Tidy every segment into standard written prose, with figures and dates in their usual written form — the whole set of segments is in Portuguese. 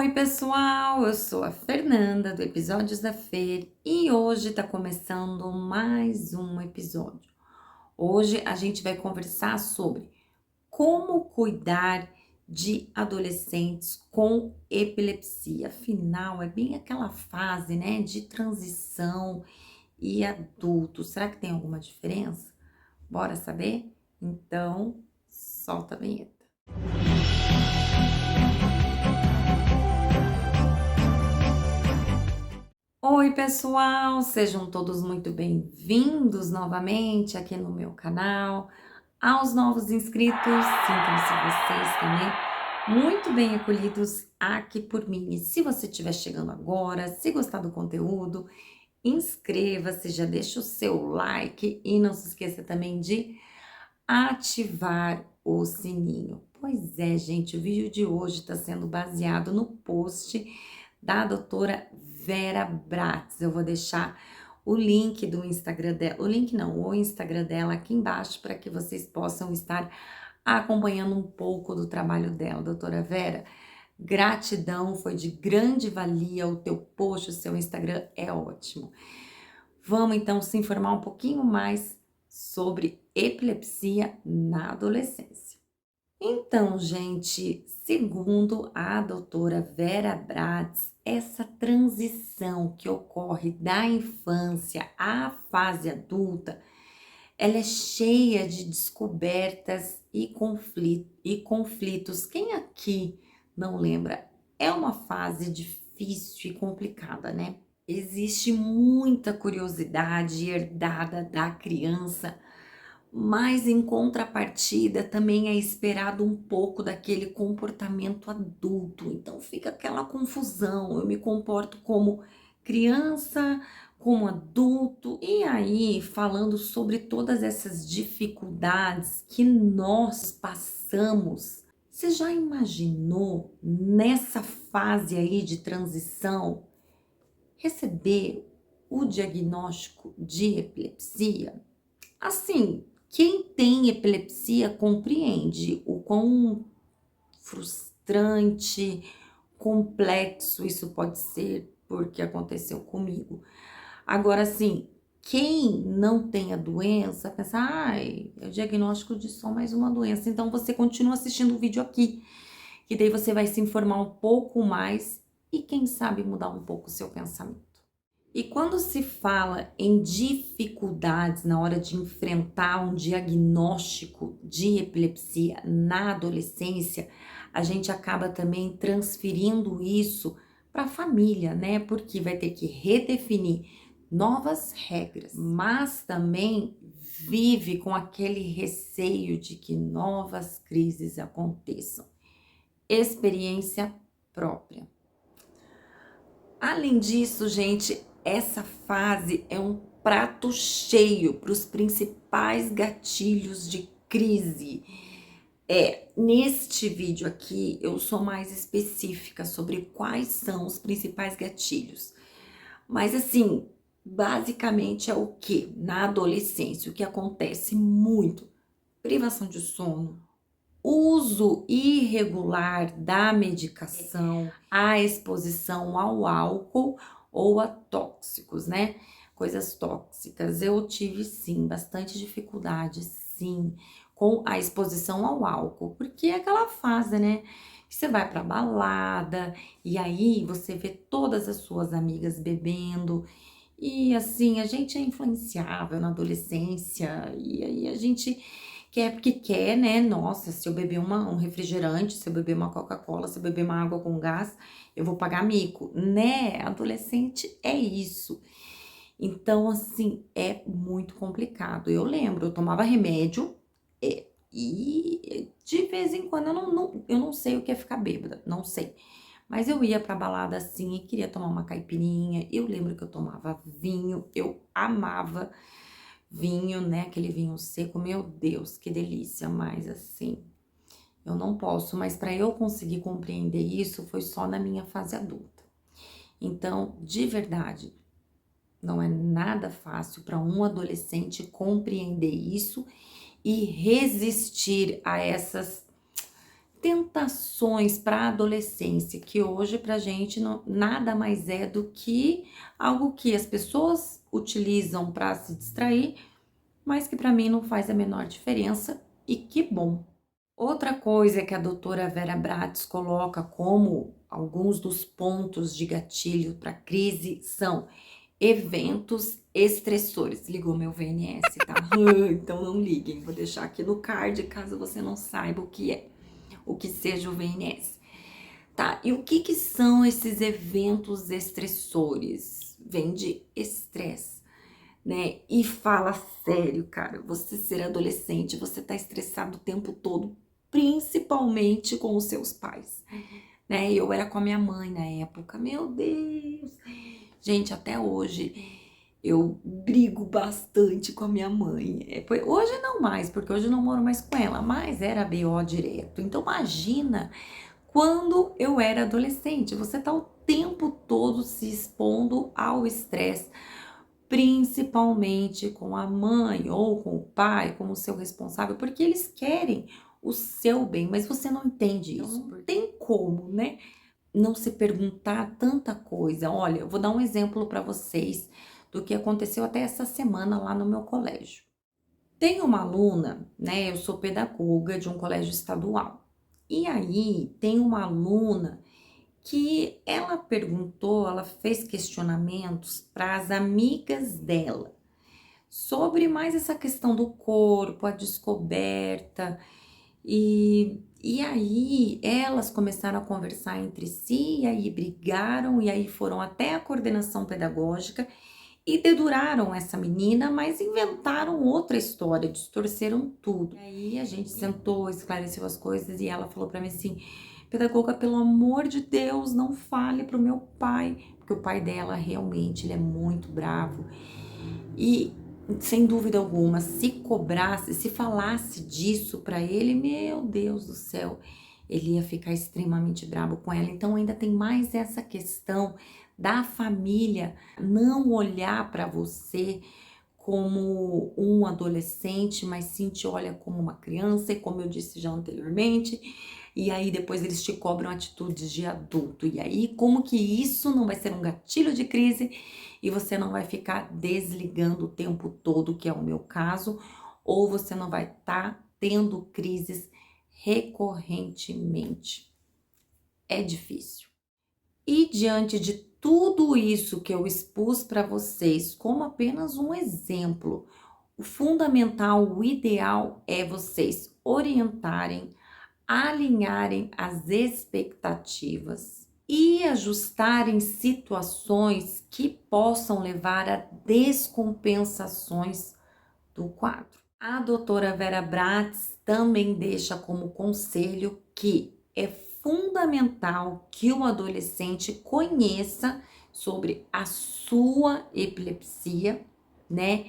Oi, pessoal, eu sou a Fernanda do Episódios da Fer e hoje tá começando mais um episódio. Hoje a gente vai conversar sobre como cuidar de adolescentes com epilepsia. Afinal, é bem aquela fase, né, de transição e adulto. Será que tem alguma diferença? Bora saber? Então, solta a vinheta. Oi, pessoal, sejam todos muito bem-vindos novamente aqui no meu canal. Aos novos inscritos, sintam-se vocês também muito bem acolhidos aqui por mim. E se você estiver chegando agora, se gostar do conteúdo, inscreva-se, já deixa o seu like e não se esqueça também de ativar o sininho. Pois é, gente, o vídeo de hoje está sendo baseado no post da doutora Vera Bratz. Eu vou deixar o link do Instagram dela, o Instagram dela aqui embaixo para que vocês possam estar acompanhando um pouco do trabalho dela. Doutora Vera, gratidão, foi de grande valia o teu post, o seu Instagram é ótimo. Vamos então se informar um pouquinho mais sobre epilepsia na adolescência. Então, gente, segundo a doutora Vera Bratz, essa transição que ocorre da infância à fase adulta, ela é cheia de descobertas e conflitos. Quem aqui não lembra? É uma fase difícil e complicada, né? Existe muita curiosidade herdada da criança, mas em contrapartida também é esperado um pouco daquele comportamento adulto. Então fica aquela confusão. Eu me comporto como criança, como adulto, e aí falando sobre todas essas dificuldades que nós passamos. Você já imaginou nessa fase aí de transição receber o diagnóstico de epilepsia? Assim, quem tem epilepsia compreende o quão frustrante, complexo isso pode ser, porque aconteceu comigo. Agora, assim, quem não tem a doença, pensa, ai, é o diagnóstico de só mais uma doença. Então, você continua assistindo o vídeo aqui, que daí você vai se informar um pouco mais e, quem sabe, mudar um pouco o seu pensamento. E quando se fala em dificuldades na hora de enfrentar um diagnóstico de epilepsia na adolescência, a gente acaba também transferindo isso para a família, né? Porque vai ter que redefinir novas regras, mas também vive com aquele receio de que novas crises aconteçam. Experiência própria. Além disso, gente, essa fase é um prato cheio para os principais gatilhos de crise. Neste vídeo aqui eu sou mais específica sobre quais são os principais gatilhos. Mas assim, basicamente é o que? Na adolescência, o que acontece muito? Privação de sono, uso irregular da medicação, a exposição ao álcool ou a tóxicos, né? Coisas tóxicas. Eu tive sim bastante dificuldade, sim, com a exposição ao álcool, porque é aquela fase, né? Que você vai pra balada e aí você vê todas as suas amigas bebendo. E assim, a gente é influenciável na adolescência, e aí a gente quer porque quer, né? Nossa, se eu beber um refrigerante, se eu beber uma Coca-Cola, se eu beber uma água com gás, eu vou pagar mico, né? Adolescente é isso. Então, assim, é muito complicado. Eu lembro, eu tomava remédio e de vez em quando eu não sei o que é ficar bêbada, não sei. Mas eu ia pra balada assim e queria tomar uma caipirinha. Eu lembro que eu tomava vinho, eu amava vinho, né? Aquele vinho seco, meu Deus, que delícia. Mas assim, eu não posso. Mas para eu conseguir compreender isso, foi só na minha fase adulta. Então, de verdade, não é nada fácil para um adolescente compreender isso e resistir a essas tentações para a adolescência, que hoje pra gente nada mais é do que algo que as pessoas utilizam para se distrair, mas que para mim não faz a menor diferença, e que bom. Outra coisa que a doutora Vera Bratz coloca como alguns dos pontos de gatilho para crise são eventos estressores. Ligou meu VNS, tá? Então não liguem, vou deixar aqui no card caso você não saiba o que é, o que seja o VNS. Tá, e o que que são esses eventos estressores? Vem de estresse, né? E fala sério, cara, você ser adolescente, você tá estressado o tempo todo, principalmente com os seus pais, né? Eu era com a minha mãe na época, meu Deus! Gente, até hoje eu brigo bastante com a minha mãe. Hoje não mais, porque hoje eu não moro mais com ela, mas era BO direto. Então imagina quando eu era adolescente, você tá o tempo todo se expondo ao estresse, principalmente com a mãe ou com o pai, como seu responsável, porque eles querem o seu bem, mas você não entende isso. Não tem como, né? Não se perguntar tanta coisa. Olha, eu vou dar um exemplo para vocês do que aconteceu até essa semana lá no meu colégio. Tem uma aluna, né? Eu sou pedagoga de um colégio estadual. E aí tem uma aluna que ela perguntou, ela fez questionamentos para as amigas dela sobre mais essa questão do corpo, a descoberta, e aí elas começaram a conversar entre si, e aí brigaram, e aí foram até a coordenação pedagógica e deduraram essa menina, mas inventaram outra história, distorceram tudo. E aí a gente sentou, esclareceu as coisas e ela falou para mim assim: pedagoga, pelo amor de Deus, não fale pro meu pai, porque o pai dela realmente ele é muito bravo. E sem dúvida alguma, se cobrasse, se falasse disso para ele, meu Deus do céu, ele ia ficar extremamente bravo com ela. Então ainda tem mais essa questão da família não olhar para você como um adolescente, mas sim te olha como uma criança, e como eu disse já anteriormente, e aí depois eles te cobram atitudes de adulto. E aí, como que isso não vai ser um gatilho de crise e você não vai ficar desligando o tempo todo, que é o meu caso, ou você não vai estar tendo crises recorrentemente. É difícil. E diante de tudo isso que eu expus para vocês como apenas um exemplo, o fundamental, o ideal é vocês orientarem, alinharem as expectativas e ajustarem situações que possam levar a descompensações do quadro. A doutora Vera Bratz também deixa como conselho que é fundamental que o adolescente conheça sobre a sua epilepsia, né?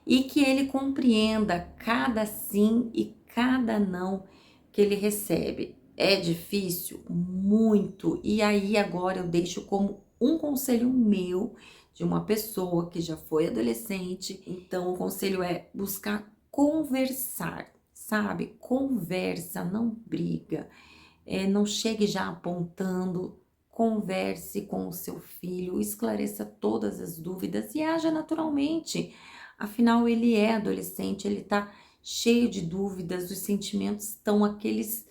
E que ele compreenda cada sim e cada não que ele recebe. É difícil? Muito. E aí agora eu deixo como um conselho meu de uma pessoa que já foi adolescente. Então o conselho é buscar conversar, sabe? Conversa, não briga. Não chegue já apontando. Converse com o seu filho, esclareça todas as dúvidas e haja naturalmente. Afinal, ele é adolescente, ele tá cheio de dúvidas, os sentimentos estão aqueles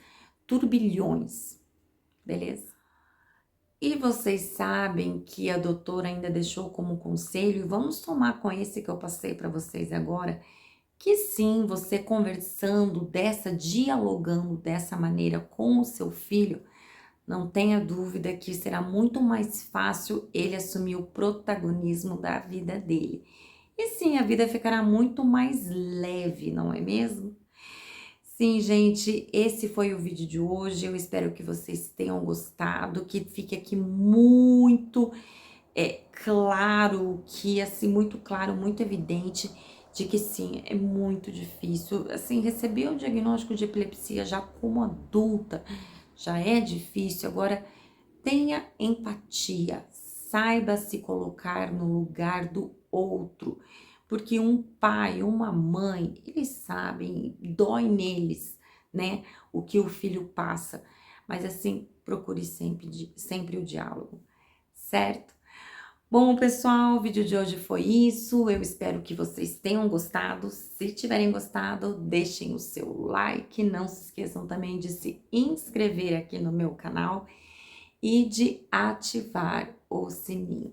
turbilhões, beleza? E vocês sabem que a doutora ainda deixou como conselho, e vamos tomar com esse que eu passei para vocês agora, que sim, você conversando dialogando dessa maneira com o seu filho, não tenha dúvida que será muito mais fácil ele assumir o protagonismo da vida dele. E sim, a vida ficará muito mais leve, não é mesmo? Sim, gente, esse foi o vídeo de hoje. Eu espero que vocês tenham gostado, que fique aqui muito claro, que assim, muito claro, muito evidente de que sim, é muito difícil. Assim, receber o diagnóstico de epilepsia já como adulta já é difícil. Agora, tenha empatia, saiba se colocar no lugar do outro, porque um pai, uma mãe, eles sabem, dói neles, né, o que o filho passa. Mas assim, procure sempre o diálogo, certo? Bom, pessoal, o vídeo de hoje foi isso. Eu espero que vocês tenham gostado. Se tiverem gostado, deixem o seu like. Não se esqueçam também de se inscrever aqui no meu canal e de ativar o sininho.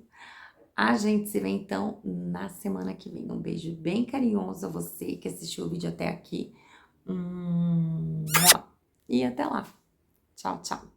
A gente se vê então na semana que vem. Um beijo bem carinhoso a você que assistiu o vídeo até aqui. E até lá. Tchau, tchau.